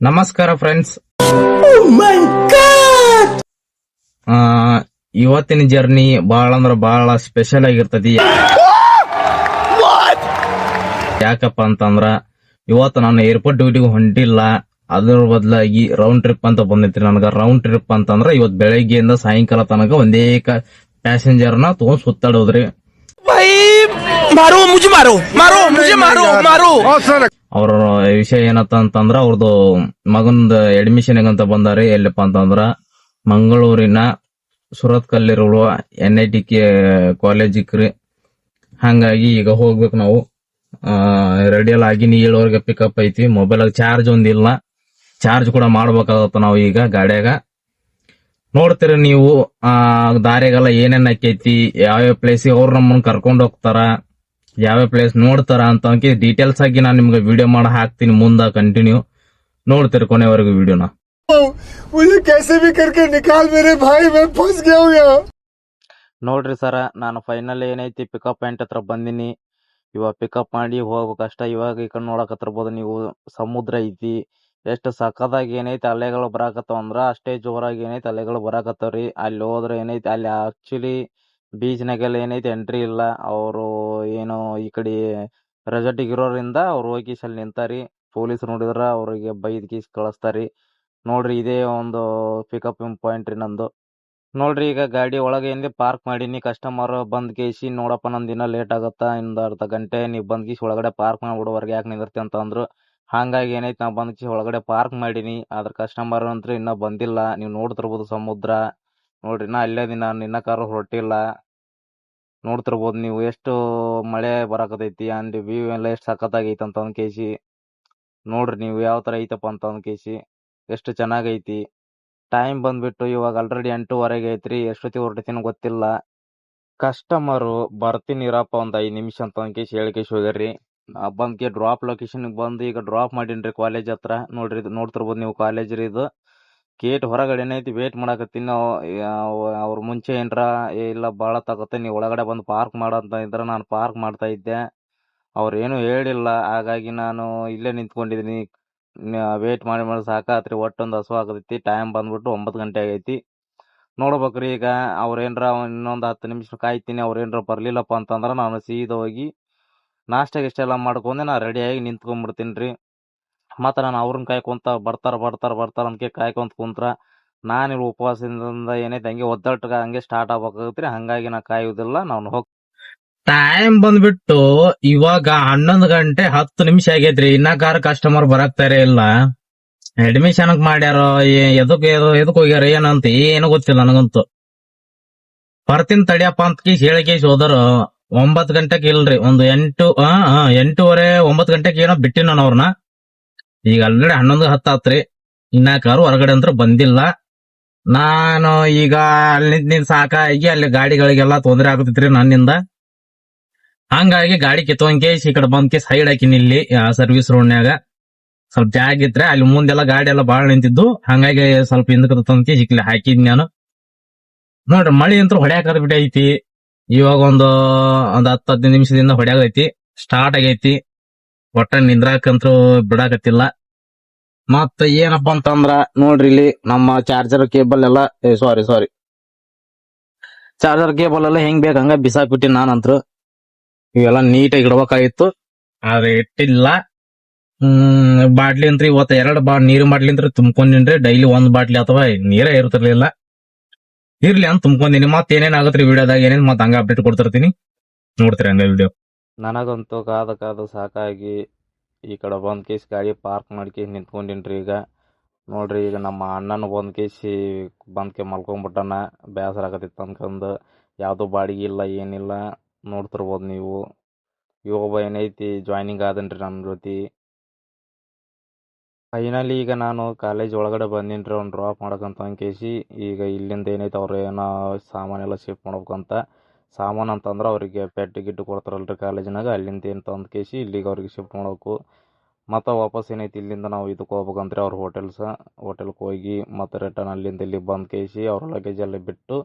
ನಮಸ್ಕಾರ ಫ್ರೆಂಡ್ಸ್. ಇವತ್ತಿನ ಜರ್ನಿ ಬಹಳ ಅಂದ್ರ ಬಹಳ ಸ್ಪೆಷಲ್ ಆಗಿರ್ತತಿ. ಯಾಕಪ್ಪ ಅಂತಂದ್ರ ಇವತ್ತು ನಾನು ಏರ್ಪೋರ್ಟ್ ಡ್ಯೂಟಿಗೆ ಹೊಂಟಿಲ್ಲ, ಅದ್ರ ಬದಲಾಗಿ ರೌಂಡ್ ಟ್ರಿಪ್ ಅಂತ ಬಂದೈತಿ. ನನಗ ರೌಂಡ್ ಟ್ರಿಪ್ ಅಂತಂದ್ರ ಇವತ್ ಬೆಳಗ್ಗೆಯಿಂದ ಸಾಯಂಕಾಲ ತನಕ ಒಂದೇ ಪ್ಯಾಸೆಂಜರ್ ನ ತಗೊಂಡ್ ಸುತ್ತಾಡೋದ್ರಿ. ಅವ್ರ ವಿಷಯ ಏನತ್ತ ಅಂತಂದ್ರ ಅವ್ರದ್ದು ಮಗಂದ ಅಡ್ಮಿಷನ್ ಅಂತ ಬಂದಾರಿ. ಎಲ್ಲಪ್ಪ ಅಂತಂದ್ರ ಮಂಗಳೂರಿನ ಸುರತ್ಕಲ್ಲಿರುವ NIT ಕಾಲೇಜಿಗ್ರಿ. ಹಂಗಾಗಿ ಈಗ ಹೋಗ್ಬೇಕು ನಾವು. ರೆಡಿ ಎಲ್ಲ ಆಗಿ 7 ಪಿಕಪ್ ಐತಿ. ಮೊಬೈಲ್ ಚಾರ್ಜ್ ಒಂದಿಲ್ಲ, ಚಾರ್ಜ್ ಕೂಡ ಮಾಡ್ಬೇಕಾಗತ್ತ ನಾವು ಈಗ ಗಾಡಿಯಾಗ. ನೋಡ್ತೀರಿ ನೀವು ದಾರಿಗೆಲ್ಲ ಏನೇನ್ ಆಕೈತಿ, ಯಾವ್ಯಾವ ಪ್ಲೇಸಿಗೆ ಅವ್ರು ನಮ್ಮನ್ನ ಕರ್ಕೊಂಡ್ ಹೋಗ್ತಾರ, ಯಾವ ಪ್ಲೇಸ್ ನೋಡ್ತಾರ ಅಂತ ಡೀಟೇಲ್ಸ್ ಆಗಿ ನಾನು ನಿಮ್ಗೆ ವಿಡಿಯೋ ಮಾಡಿ ಹಾಕ್ತೀನಿ ಮುಂದ. ಕಂಟಿನ್ಯೂ ನೋಡ್ತೀರಿ ಕೊನೆವರೆಗೂ ವಿಡಿಯೋನ. ನೋಡ್ರಿ ಸರ, ನಾನು ಫೈನಲ್ ಏನೈತಿ ಪಿಕಪ್ ಪಾಯಿಂಟ್ ಹತ್ರ ಬಂದಿನಿ. ಇವಾಗ ಪಿಕಪ್ ಮಾಡಿ ಹೋಗ್ಬೇಕಷ್ಟ. ಇವಾಗ ಈ ಕಡೆ ನೋಡಕತ್ತಿರ್ಬೋದು ನೀವು, ಸಮುದ್ರ ಐತಿ. ಎಷ್ಟು ಸಕ್ಕದಾಗಿ ಏನೈತಿ ಅಲೆಗಳು ಬರಾಕತ್ತಾವ ಅಂದ್ರ ಅಷ್ಟೇ ಜೋರಾಗಿ ಏನೈತಿ ಅಲೆಗಳು ಬರಾಕತ್ತಾವ್ರಿ. ಅಲ್ಲಿ ಹೋದ್ರೆ ಏನೈತಿ, ಅಲ್ಲಿ ಆಕ್ಚುಲಿ ಬೀಚ್ನಾಗೆಲ್ಲ ಏನೈತಿ ಎಂಟ್ರಿ ಇಲ್ಲ. ಅವರು ಏನು ಈ ಕಡೆ ರೆಸಾರ್ಟಿಗೆ ಇರೋದ್ರಿಂದ ಅವ್ರು ಹೋಗಿ ಅಲ್ಲಿ ನಿಂತಾರಿ. ಪೊಲೀಸ್ ನೋಡಿದ್ರ ಅವ್ರಿಗೆ ಬೈದ್ ಗೀಸ್ ಕಳಿಸ್ತಾರಿ. ನೋಡ್ರಿ ಇದೇ ಒಂದು ಪಿಕಪ್ ಪಾಯಿಂಟ್ ರೀ ನಂದು. ನೋಡ್ರಿ ಈಗ ಗಾಡಿ ಒಳಗೆ ಏನಿದೆ ಪಾರ್ಕ್ ಮಾಡೀನಿ. ಕಸ್ಟಮರ್ ಬಂದ್ ಕೇಸಿ ನೋಡಪ್ಪ ನಂದು ದಿನ ಲೇಟ್ ಆಗತ್ತಾ, ಇನ್ನೊಂದು ಅರ್ಧ ಗಂಟೆ ನೀವು ಬಂದ್ ಗೀಸ್ ಒಳಗಡೆ ಪಾರ್ಕ್ ಮಾಡ್ಬಿಡೋವರೆಗೆ ಯಾಕೆ ನಿಂದಿರ್ತಿ ಅಂತ ಅಂದ್ರು. ಹಂಗಾಗಿ ಏನೈತಿ ನಾ ಬಂದ್ ಗೀಸ್ ಒಳಗಡೆ ಪಾರ್ಕ್ ಮಾಡೀನಿ. ಆದ್ರ ಕಸ್ಟಮರ್ ಅಂತೂ ಇನ್ನ ಬಂದಿಲ್ಲ. ನೀವು ನೋಡ್ತಿರ್ಬೋದು ಸಮುದ್ರ. ನೋಡ್ರಿ ನಾ ಅಲ್ಲೇ ದಿನ ನಿನ್ನ ಕಾರು ಹೊರಟಿಲ್ಲ. ನೋಡ್ತಿರ್ಬೋದು ನೀವು ಎಷ್ಟು ಮಳೆ ಬರಾಕತೈತಿ. ಅಂಡ್ ವ್ಯೂ ಎಲ್ಲ ಎಷ್ಟು ಸಖತ್ತಾಗೈತಿ ಅಂತ ಅಂದ್ ಕೇಸಿ. ನೋಡ್ರಿ ನೀವು ಯಾವ ತರ ಐತಪ್ಪ ಅಂತ ಅಂದ್ ಕೇಸಿ, ಎಷ್ಟು ಚೆನ್ನಾಗೈತಿ. ಟೈಮ್ ಬಂದ್ಬಿಟ್ಟು ಇವಾಗ ಆಲ್ರೆಡಿ 8:15 ಐತ್ರಿ. ಎಷ್ಟೊತ್ತಿಗೆ ಹೊರಡ್ತೀನಿ ಗೊತ್ತಿಲ್ಲ. ಕಸ್ಟಮರು ಬರ್ತೀನಿ ಇರಪ್ಪ ಒಂದ್ 5 ನಿಮಿಷ ಅಂತ ಅಂದ್ಕೇಸಿ ಹೇಳಿಕೇಸಿ ಹೋಗ್ಯಾರ್ರಿ. ಬಂದ್ಕೆ ಡ್ರಾಪ್ ಲೊಕೇಶನ್ ಬಂದು ಈಗ ಡ್ರಾಪ್ ಮಾಡೀನ್ರಿ ಕಾಲೇಜ್ ಹತ್ರ. ನೋಡ್ರಿ ಇದು ನೋಡ್ತಿರ್ಬೋದು ನೀವು ಕಾಲೇಜ್ ರೀ ಇದು. ಗೇಟ್ ಹೊರಗಡೆ ಏನೈತಿ ವೇಟ್ ಮಾಡಕತ್ತೀನಿ. ಅವ್ರ ಮುಂಚೆ ಏನ್ರ ಇಲ್ಲ ಬಾಳ ತಗತ್ತೆ ನೀವು ಒಳಗಡೆ ಬಂದು ಪಾರ್ಕ್ ಮಾಡಂತ ಇದ್ರ ನಾನು ಪಾರ್ಕ್ ಮಾಡ್ತಾ ಇದ್ದೆ. ಅವ್ರೇನು ಹೇಳಿಲ್ಲ, ಹಾಗಾಗಿ ನಾನು ಇಲ್ಲೇ ನಿಂತ್ಕೊಂಡಿದೀನಿ. ವೇಟ್ ಮಾಡಿ ಮಾಡಿ ಸಾಕಾತ್ರಿ. ಒಟ್ಟೊಂದು ಹಸು ಆಗತೈತಿ. ಟೈಮ್ ಬಂದ್ಬಿಟ್ಟು 9 ಗಂಟೆ ಆಗೈತಿ. ನೋಡ್ಬೇಕ್ರಿ ಈಗ ಅವ್ರೇನ್ರ ಇನ್ನೊಂದು 10 ನಿಮಿಷ ಕಾಯ್ತೀನಿ. ಅವ್ರೇನ್ರ ಬರ್ಲಿಲ್ಲಪ್ಪ ಅಂತಂದ್ರ ನಾನು ಸೀದಾ ಹೋಗಿ ನಾಷ್ಟ ಗಿಷ್ಟ ಮಾಡ್ಕೊಂಡೆ ನಾ ರೆಡಿಯಾಗಿ ನಿಂತ್ಕೊಂಡ್ಬಿಡ್ತೀನಿ. ಮತ್ತ ನಾನು ಅವ್ರನ್ನ ಕಾಯ್ಕೊಂತ ಬರ್ತಾರ ಅಂತ ಕಾಯ್ಕೊಂತ ಕುಂತ್ರ ನಾನು ಇಲ್ಲಿ ಉಪವಾಸದಿಂದ ಏನೈತೆ ಹಂಗೆ ಒದ್ದಾಟ ಹಂಗೆ ಸ್ಟಾರ್ಟ್ ಆಗ್ಬೇಕಾಗತ್ರಿ. ಹಂಗಾಗಿ ನಾ ಕಾಯುವುದಿಲ್ಲ, ನಾನು ಟೈಮ್ ಬಂದ್ಬಿಟ್ಟು ಇವಾಗ 11 ಗಂಟೆ 10 ನಿಮಿಷ ಆಗೈತ್ರಿ. ಇನ್ನ ಕಸ್ಟಮರ್ ಬರಾಕ್ತಾರೆ ಇಲ್ಲ. ಅಡ್ಮಿಷನ್ ಮಾಡ್ಯಾರೋ ಎದಕ್ ಹೋಗ್ಯಾರ ಏನಂತ ಏನು ಗೊತ್ತಿಲ್ಲ ನನಗಂತೂ. ಬರ್ತೀನಿ ತಡಿಯಪ್ಪ ಅಂತ ಹೇಳಿಕೇಶ್ ಹೋದರು. 9 ಗಂಟೆಗೆ ಇಲ್ರಿ, ಒಂದು 8:30 9 ಗಂಟೆಗೆ ಏನೋ ಬಿಟ್ಟಿ ನಾನು ಅವ್ರನ್ನ. ಈಗ ಆಲ್ರೆಡಿ 11:10 ಆತ್ರಿ. ಇನ್ನ ಕಾರು ಹೊರಗಡೆ ಅಂತ ಬಂದಿಲ್ಲ. ನಾನು ಈಗ ಅಲ್ಲಿ ನಿಂತ ಸಾಕಾಗಿ ಅಲ್ಲಿ ಗಾಡಿಗಳಿಗೆಲ್ಲ ತೊಂದರೆ ಆಗತೈತ್ರಿ ನನ್ನಿಂದ. ಹಂಗಾಗಿ ಗಾಡಿ ಕಿತ್ಕೊಂಡ್ಕೇಸಿ ಈ ಕಡೆ ಬಂದ್ಕೇಸಿ ಸೈಡ್ ಹಾಕಿನಿ. ಇಲ್ಲಿ ಸರ್ವಿಸ್ ರೋಡ್ನ್ಯಾಗ ಸ್ವಲ್ಪ ಜಾಗ ಇದ್ರೆ ಅಲ್ಲಿ ಮುಂದೆಲ್ಲ ಗಾಡಿ ಎಲ್ಲ ಬಾಳ ನಿಂತಿದ್ದು. ಹಂಗಾಗಿ ಸ್ವಲ್ಪ ಹಿಂದಕ್ಕೆ ತಂದ್ಕೇಸಿ ಇಲ್ಲಿ ಹಾಕಿದ್ ನಾನು. ನೋಡ್ರಿ ಮಳಿ ಅಂತೂ ಹೊಡ್ಯಾಕದ ಬಿಟ್ಟೈತಿ. ಇವಾಗ ಒಂದು 10-15 ನಿಮಿಷದಿಂದ ಹೊಡ್ಯಾಗೈತಿ, ಸ್ಟಾರ್ಟ್ ಆಗೈತಿ. ಒಟ್ಟ ನಿಂದ್ರಾಕಂತೂ ಬಿಡಾಕತ್ತಿಲ್ಲ. ಮತ್ತ ಏನಪ್ಪಾ ಅಂತಂದ್ರ ನೋಡ್ರಿ ಇಲ್ಲಿ ನಮ್ಮ ಚಾರ್ಜರ್ ಕೇಬಲ್ ಎಲ್ಲ ಸಾರಿ ಚಾರ್ಜರ್ ಕೇಬಲ್ ಎಲ್ಲ ಹೆಂಗ್ ಬೇಕ ಹಂಗ ಬಿಸಾಕ್ಬಿಟ್ಟಿ ನಾನಂತ್ರು. ಇವೆಲ್ಲ ನೀಟಾಗಿ ಇಡ್ಬೇಕಾಗಿತ್ತು, ಆದ್ರೆ ಇಟ್ಟಿಲ್ಲ. ಬಾಟ್ಲಿ ಅಂತ್ರಿ ಇವತ್ತು 2 ನೀರು ಬಾಟ್ಲಿ ಅಂತ ತುಂಬ್ಕೊಂಡಿನ್ರಿ. ಡೈಲಿ 1 ಬಾಟ್ಲಿ ಅಥವಾ ನೀರೇ ಇರ್ತಿರ್ಲಿಲ್ಲ. ಇರ್ಲಿ ಅಂತ ತುಂಬ್ಕೊಂಡಿನಿ. ಮತ್ ಏನೇನ್ ಆಗತ್ರಿ ವಿಡಿಯೋದಾಗ ಏನೇನ್ ಮತ್ ಹಂಗ ಅಪ್ಡೇಟ್ ಕೊಡ್ತಿರ್ತೀನಿ, ನೋಡ್ತೀರಿ ಹಂಗ ವಿಡಿಯೋ. ನನಗಂತೂ ಕಾದು ಸಾಕಾಗಿ ಈ ಕಡೆ ಬಂದ್ ಕೇಸಿ ಗಾಡಿ ಪಾರ್ಕ್ ಮಾಡ್ಕೇಸಿ ನಿಂತ್ಕೊಂಡಿನ್ರಿ. ಈಗ ನೋಡ್ರಿ ಈಗ ನಮ್ಮ ಅಣ್ಣನ ಬಂದ್ಕೆ ಮಲ್ಕೊಂಡ್ಬಿಟ್ಟಾನ. ಬೇಸರ ಆಗತ್ತಿತ್ತು ಅನ್ಕಂದು. ಯಾವ್ದು ಬಾಡಿಗೆ ಇಲ್ಲ ಏನಿಲ್ಲ. ನೋಡ್ತಿರ್ಬೋದು ನೀವು. ಒಬ್ಬ ಏನೈತಿ ಜಾಯ್ನಿಂಗ್ ಆದನ್ರಿ ನನ್ನ ಜೊತೆ. ಫೈನಲಿ ಈಗ ನಾನು ಕಾಲೇಜ್ ಒಳಗಡೆ ಬಂದಿನ್ರಿ ಅವ್ನು ಡ್ರಾಪ್ ಮಾಡಕಂತ ಅಂಕೇಸಿ. ಈಗ ಇಲ್ಲಿಂದ ಏನೈತೆ ಅವ್ರು ಏನೋ ಸಾಮಾನೆಲ್ಲ ಶಿಫ್ಟ್ ಮಾಡ್ಬೇಕಂತ. ಸಾಮಾನು ಅಂತಂದ್ರೆ ಅವರಿಗೆ ಪೆಟ್ಟು ಗಿಟ್ಟು ಕೊಡ್ತಾರಲ್ರಿ ಕಾಲೇಜಿನಾಗ, ಅಲ್ಲಿಂದ ಏನು ತಂದು ಕೇಸಿ ಇಲ್ಲಿಗೆ ಅವ್ರಿಗೆ ಶಿಫ್ಟ್ ಮಾಡ್ಬೇಕು. ಮತ್ತು ವಾಪಸ್ ಏನೈತಿ ಇಲ್ಲಿಂದ ನಾವು ಇದಕ್ಕೆ ಹೋಗ್ಬೇಕಂತ್ರಿ ಅವ್ರ ಹೋಟೆಲ್ಗೆ ಹೋಗಿ ಮತ್ತೆ ರಿಟರ್ನ್ ಅಲ್ಲಿಂದ ಇಲ್ಲಿಗೆ ಬಂದು ಕೇಸಿ ಅವ್ರ ಲಗೇಜ್ ಎಲ್ಲ ಬಿಟ್ಟು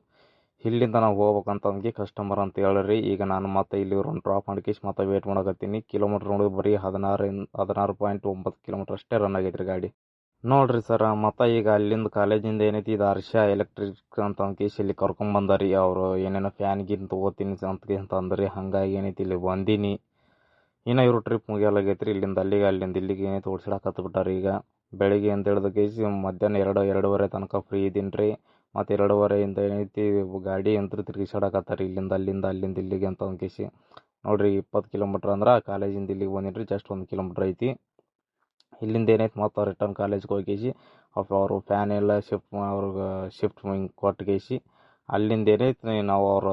ಇಲ್ಲಿಂದ ನಾವು ಹೋಗ್ಬೇಕಂತಂದು ಕಸ್ಟಮರ್ ಅಂತ ಹೇಳ್ರಿ. ಈಗ ನಾನು ಮತ್ತೆ ಇಲ್ಲಿ ಇವ್ರನ್ನ ಡ್ರಾಪ್ ಮಾಡಿ ಮತ್ತೆ ವೇಟ್ ಮಾಡಕತ್ತೀನಿ. ಕಿಲೋಮೀಟ್ರ್ ನೋಡಿದ್ರೆ ಬರೀ 16.9 ಕಿಲೋಮೀಟ್ರ್ ಅಷ್ಟೇ ರನ್ ಆಗೈತ್ರಿ ಗಾಡಿ. ನೋಡ್ರಿ ಸರ್, ಮತ್ತ ಈಗ ಅಲ್ಲಿಂದ ಕಾಲೇಜಿಂದ ಏನೈತಿ ಇದು ಹರ್ಷ ಎಲೆಕ್ಟ್ರಿಕ್ ಅಂತ ಕೇಸ್ ಇಲ್ಲಿ ಕರ್ಕೊಂಡ್ ಬಂದಾರಿ. ಅವ್ರು ಏನೇನೋ ಫ್ಯಾನ್ ಗಿನ್ ತಗೋತೀನಿ ಅಂತ ಅಂದ್ರಿ. ಹಂಗಾಗಿ ಏನೈತಿ ಇಲ್ಲಿ ಬಂದೀನಿ. ಇನ್ನು ಇವ್ರು ಟ್ರಿಪ್ ಮುಗಿಯಲಾಗೈತ್ರಿ. ಇಲ್ಲಿಂದ ಇಲ್ಲಿಗೆ ಏನೈತಿ ಓಡಿಸಿಡಕತ್ತ ಬಿಟ್ಟಾರಿ. ಈಗ ಬೆಳಿಗ್ಗೆ ಅಂತ ಹೇಳಿದ ಕೇಸಿ ಮಧ್ಯಾಹ್ನ 2-2:30 ತನಕ ಫ್ರೀ ಇದೀನಿ ರೀ. ಮತ್ತು 2:30 ಏನೈತಿ ಗಾಡಿ ಅಂತ ತಿರುಗಿಸಾಡಕತ್ತಾರಿ. ಅಲ್ಲಿಂದ ಇಲ್ಲಿಗೆ ಅಂತ ಒಂದು ಕೇಸಿ ನೋಡ್ರಿ. 20 ಕಿಲೋಮೀಟ್ರ್ ಅಂದ್ರೆ ಕಾಲೇಜಿಂದ ಇಲ್ಲಿಗೆ ಬಂದೀನಿ ರೀ. ಜಸ್ಟ್ 1 ಕಿಲೋಮೀಟ್ರ್ ಐತಿ. ಇಲ್ಲಿಂದ ಏನೈತಿ ಮತ್ತು ರಿಟರ್ನ್ ಕಾಲೇಜ್ಗೆ ಹೋಗಿ ಅವರು ಫ್ಯಾನ್ ಎಲ್ಲ ಶಿಫ್ಟ್ ಕೊಟ್ಟು ಅಲ್ಲಿಂದ ಏನೈತಿ ನಾವು ಅವ್ರ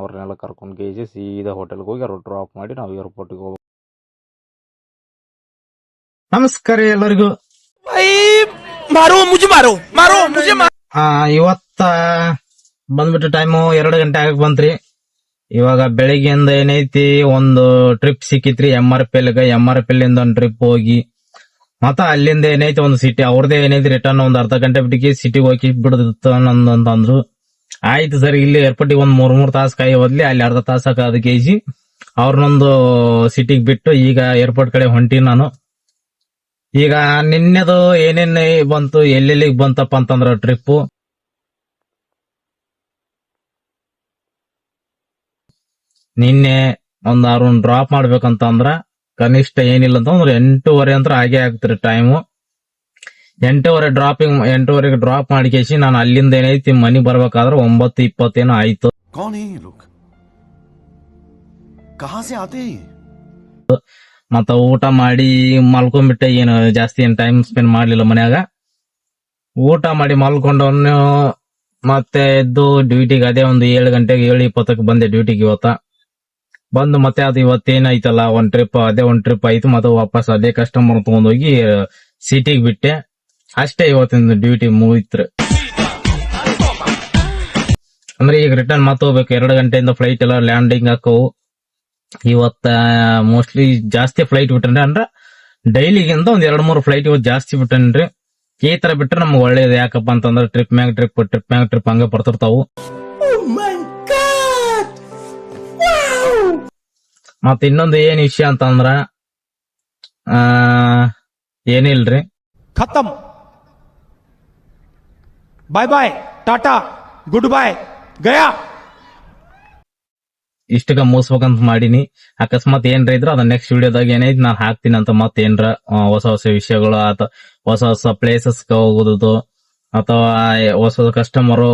ಅವ್ರನ್ನೆಲ್ಲ ಕರ್ಕೊಂಡು ಸೀದಾ ಹೋಟೆಲ್ಗೆ ಹೋಗಿ ಅವ್ರು ಡ್ರಾಪ್ ಮಾಡಿ ನಾವು ಏರ್ಪೋರ್ಟಿಗೆ ಹೋಗ್ಬೇಕು. ನಮಸ್ಕಾರ ಎಲ್ಲರಿಗೂ. ಇವತ್ತ ಬಂದ್ಬಿಟ್ಟು ಟೈಮು 2 ಗಂಟೆ ಆಗಕ್ ಬಂತ್ರಿ. ಇವಾಗ ಬೆಳಿಗ್ಗೆಯಿಂದ ಏನೈತಿ ಒಂದು ಟ್ರಿಪ್ ಸಿಕ್ಕಿತ್ರಿ MRPL ಇಂದ ಒಂದು ಟ್ರಿಪ್ ಹೋಗಿ ಮತ್ತ ಅಲ್ಲಿಂದ ಏನೈತಿ ಒಂದು ಸಿಟಿ ಅವ್ರದೇ ಏನೈತಿ ರಿಟರ್ನ್ ಒಂದು ಅರ್ಧ ಗಂಟೆ ಬಿಟ್ಟಿಗೆ ಸಿಟಿಗೆ ಹೋಗಿ ಬಿಡದಿತ್ತು ಅಂದ್ರು. ಆಯ್ತು ಸರ್, ಇಲ್ಲಿ ಏರ್ಪೋರ್ಟಿಗೆ ಒಂದ್ 3 ತಾಸು ಕಾಯಿ ಹೋದ್ಲಿ, ಅಲ್ಲಿ ಅರ್ಧ ತಾಸ ಅದಕ್ಕೆ ಅವ್ರನ್ನೊಂದು ಸಿಟಿಗೆ ಬಿಟ್ಟು ಈಗ ಏರ್ಪೋರ್ಟ್ ಕಡೆ ಹೊಂಟಿ ನಾನು. ಈಗ ನಿನ್ನೆದು ಏನೇನ್ ಬಂತು, ಎಲ್ಲೆಲ್ಲಿಗೆ ಬಂತಪ್ಪ ಅಂತಂದ್ರ ಟ್ರಿಪ್ ನಿನ್ನೆ ಅವ್ರನ್ನ ಡ್ರಾಪ್ ಮಾಡ್ಬೇಕಂತಂದ್ರ ಕನಿಷ್ಠ ಏನಿಲ್ಲ ಅಂತಂದ್ರೆ 8:30 ಅಂತ ಆಗೇ ಆಗ್ತಿರಿ ಟೈಮು. 8:30ಗೆ ಡ್ರಾಪ್ ಮಾಡಿಕೇಸಿ ನಾನು ಅಲ್ಲಿಂದ ಏನೈತಿ ಮನಿ ಬರ್ಬೇಕಾದ್ರೆ 9:20 ಆಯ್ತು. ಮತ್ತ ಊಟ ಮಾಡಿ ಮಲ್ಕೊಂಡ್ಬಿಟ್ಟೆ. ಏನು ಜಾಸ್ತಿ ಏನ್ ಟೈಮ್ ಸ್ಪೆಂಡ್ ಮಾಡ್ಲಿಲ್ಲ ಮನ್ಯಾಗ. ಊಟ ಮಾಡಿ ಮಲ್ಕೊಂಡವನು ಮತ್ತೆ ಎದ್ದು ಡ್ಯೂಟಿಗೆ ಅದೇ ಒಂದು 7 ಗಂಟೆಗೆ 7:20ಕ್ಕೆ ಬಂದೆ ಡ್ಯೂಟಿಗೆ. ಬಂದು ಮತ್ತೆ ಅದು ಇವತ್ತೇನಾಯ್ತಲ್ಲ ಒಂದ್ ಟ್ರಿಪ್ ಆಯ್ತು. ಮತ್ತೆ ವಾಪಸ್ ಅದೇ ಕಸ್ಟಮರ್ ತಗೊಂಡೋಗಿ ಸಿಟಿಗೆ ಬಿಟ್ಟೆ. ಅಷ್ಟೇ ಇವತ್ತಿನ ಡ್ಯೂಟಿ ಮುಗಿತ್ರಿ. ಅಂದ್ರೆ ಈಗ ರಿಟರ್ನ್ ಮತ್ತೆ ಹೋಗ್ಬೇಕು. 2 ಗಂಟೆಯಿಂದ ಫ್ಲೈಟ್ ಎಲ್ಲ ಲ್ಯಾಂಡಿಂಗ್ ಹಾಕವು. ಇವತ್ತ ಮೋಸ್ಟ್ಲಿ ಜಾಸ್ತಿ ಫ್ಲೈಟ್ ಬಿಟ್ಟನ್ರಿ. ಅಂದ್ರ ಡೈಲಿಗಿಂತ ಒಂದ್ 2-3 ಫ್ಲೈಟ್ ಇವತ್ತು ಜಾಸ್ತಿ ಬಿಟ್ಟನ್ರಿ. ಈ ತರ ಬಿಟ್ರೆ ನಮ್ಗೆ ಒಳ್ಳೇದು. ಯಾಕಪ್ಪ ಅಂತಂದ್ರೆ ಟ್ರಿಪ್ ಮ್ಯಾಗ ಟ್ರಿಪ್ ಹಂಗ ಬರ್ತಿರ್ತಾವು. ಮತ್ತ ಇನ್ನೊಂದು ಏನ್ ವಿಷಯ ಅಂತಂದ್ರ ಏನಿಲ್ರಿ, ಖತಮ್, ಬಾಯ್ ಟಾಟಾ, ಗುಡ್ ಬಾಯ್, ಗಯಾ. ಇಷ್ಟಕ್ಕ ಮುಗಿಸ್ಬೇಕಂತ ಮಾಡೀನಿ. ಅಕಸ್ಮಾತ್ ಏನ್ರ ಇದ್ರ ಅದ ನೆಕ್ಸ್ಟ್ ವಿಡಿಯೋದಾಗ ಏನೈತಿ ನಾನು ಹಾಕ್ತೀನಿ ಅಂತ. ಮತ್ತೆ ಏನ್ರ ಹೊಸ ವಿಷಯಗಳು ಅಥವಾ ಹೊಸ ಪ್ಲೇಸಸ್ ಹೋಗೋದು ಅಥವಾ ಹೊಸ ಕಸ್ಟಮರು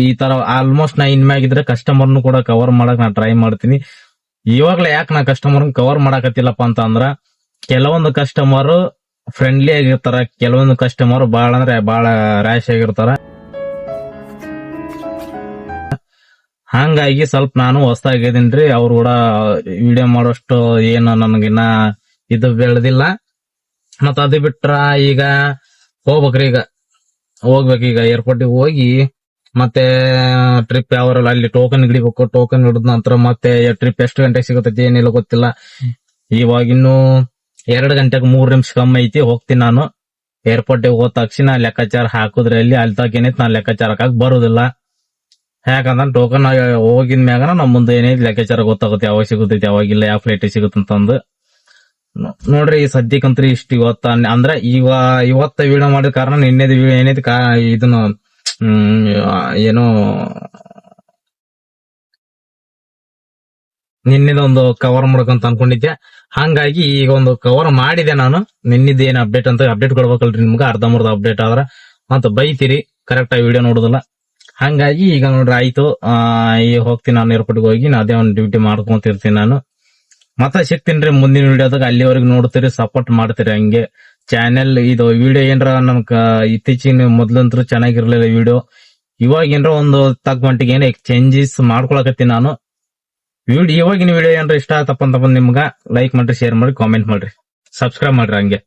ಈ ತರ ಆಲ್ಮೋಸ್ಟ್ ನಾ ಇನ್ಮ್ಯಾಗಿದ್ರೆ ಕಸ್ಟಮರ್ನು ಕೂಡ ಕವರ್ ಮಾಡಕ್ ನಾ ಟ್ರೈ ಮಾಡ್ತೀನಿ. ಇವಾಗ್ಲೇ ಯಾಕೆ ನಾ ಕಸ್ಟಮರ್ ಕವರ್ ಮಾಡಕತ್ತಿಲ್ಲಪ್ಪ ಅಂತ ಅಂದ್ರ ಕೆಲವೊಂದು ಕಸ್ಟಮರ್ ಫ್ರೆಂಡ್ಲಿ ಆಗಿರ್ತಾರ, ಕೆಲವೊಂದು ಕಸ್ಟಮರ್ ಬಾಳ ಅಂದ್ರೆ ಬಾಳ ರ್ಯಾಶ್ ಆಗಿರ್ತಾರ. ಹಂಗಾಗಿ ಸ್ವಲ್ಪ ನಾನು ಹೊಸದಾಗಿದ್ದೀನ್ರಿ. ಅವ್ರು ಕೂಡ ವಿಡಿಯೋ ಮಾಡೋಷ್ಟು ಏನು ನನಗಿನ್ನ ಇದು ಬೆಳೆದಿಲ್ಲ. ಮತ್ತ ಅದು ಬಿಟ್ರ ಈಗ ಹೋಗ್ಬೇಕ್ರಿ. ಹೋಗ್ಬೇಕೀಗ ಏರ್ಪೋರ್ಟಿಗೆ ಹೋಗಿ ಮತ್ತೆ ಟ್ರಿಪ್ ಯಾವ್ರಲ್ಲ ಅಲ್ಲಿ ಟೋಕನ್ ಹಿಡಿಬೇಕು. ಟೋಕನ್ ಹಿಡಿದ ನಂತರ ಮತ್ತೆ ಟ್ರಿಪ್ ಎಷ್ಟು ಗಂಟೆಗೆ ಸಿಗುತ್ತೈತಿ ಏನಿಲ್ಲ ಗೊತ್ತಿಲ್ಲ. ಇವಾಗ ಇನ್ನು 2 ಗಂಟೆಗೆ 3 ನಿಮಿಷ ಕಮ್ಮಿ ಐತಿ. ಹೋಗ್ತೀನಿ ನಾನು. ಏರ್ಪೋರ್ಟಿಗೆ ಹೋದ ತಕ್ಷಣ ಲೆಕ್ಕಾಚಾರ ಹಾಕುದ್ರೆ ಅಲ್ಲಿ ತನಕ ಏನೈತಿ ನಾನು ಲೆಕ್ಕಾಚಾರ ಹಾಕಕ್ ಬರುದಿಲ್ಲ. ಯಾಕಂದ್ರೆ ಟೋಕನ್ ಹೋಗಿದ ಮ್ಯಾಗ ನಮ್ ಮುಂದೆ ಏನೈತಿ ಲೆಕ್ಕಾಚಾರ ಗೊತ್ತಾಗುತ್ತೆ, ಯಾವಾಗ ಸಿಗುತ್ತೈತಿ ಯಾವಾಗಿಲ್ಲ, ಯಾವ ಫ್ಲೈಟ್ ಸಿಗುತ್ತಂತಂದು. ನೋಡ್ರಿ ಸದ್ಯಕ್ಕಂತ್ರಿ ಇಷ್ಟು. ಅಂದ್ರೆ ಇವತ್ತ ವಿಡಿಯೋ ಮಾಡಿದ ಕಾರಣ ನಿನ್ನೆದು ವಿಡಿಯೋ ಏನೈತಿ ಇದನ್ನ ಏನೋ ನಿನ್ನೆದೊಂದು ಕವರ್ ಮಾಡ್ಕೊಂತ ಅನ್ಕೊಂಡಿದ್ದೆ. ಹಂಗಾಗಿ ಈಗ ಒಂದು ಕವರ್ ಮಾಡಿದೆ ನಾನು. ನಿನ್ನಿದ್ ಏನ್ ಅಪ್ಡೇಟ್ ಅಂತ ಅಪ್ಡೇಟ್ ಕೊಡ್ಬೇಕಲ್ರಿ ನಿಮ್ಗೆ. ಅರ್ಧಂಬರ್ಧ ಅಪ್ಡೇಟ್ ಆದ್ರ ಮತ್ತೆ ಬೈತೀರಿ ಕರೆಕ್ಟ್ ಆಗಿ ವಿಡಿಯೋ ನೋಡುದಿಲ್ಲ. ಹಂಗಾಗಿ ಈಗ ನೋಡ್ರಿ ಆಯ್ತು. ಈಗ ಹೋಗ್ತೀನಿ ನಾನು ಏರ್ಪೋರ್ಟ್ಗೆ ಹೋಗಿ ಅದೇ ಒಂದು ಡ್ಯೂಟಿ ಮಾಡ್ಕೊಂತಿರ್ತೀನಿ ನಾನು. ಮತ್ತೆ ಸಿಗ್ತೀನಿ ಮುಂದಿನ ವಿಡಿಯೋದಾಗ. ಅಲ್ಲಿವರೆಗೂ ನೋಡ್ತೀರಿ, ಸಪೋರ್ಟ್ ಮಾಡ್ತೀರಿ. ಹಂಗೆ ಚಾನೆಲ್ ಇದು ವಿಡಿಯೋ ಏನ್ರ ನಮ್ಗ ಇತ್ತೀಚಿನ ಮೊದ್ಲಂತೂ ಚೆನ್ನಾಗಿರ್ಲಿಲ್ಲ ವಿಡಿಯೋ. ಇವಾಗ ಏನ್ರ ಒಂದು ತಕ್ಕ ಮಟ್ಟಿಗೆ ಏನ ಚೇಂಜಸ್ ಮಾಡ್ಕೊಳಕತ್ತೀನಿ ನಾನು. ಇವಾಗಿನ ವಿಡಿಯೋ ಏನ್ರ ಇಷ್ಟ ಆತಪ್ಪ ಅಂತ ನಿಮ್ಗ ಲೈಕ್ ಮಾಡ್ರಿ, ಶೇರ್ ಮಾಡ್ರಿ, ಕಾಮೆಂಟ್ ಮಾಡ್ರಿ, ಸಬ್ಸ್ಕ್ರೈಬ್ ಮಾಡ್ರಿ. ಹಂಗೆ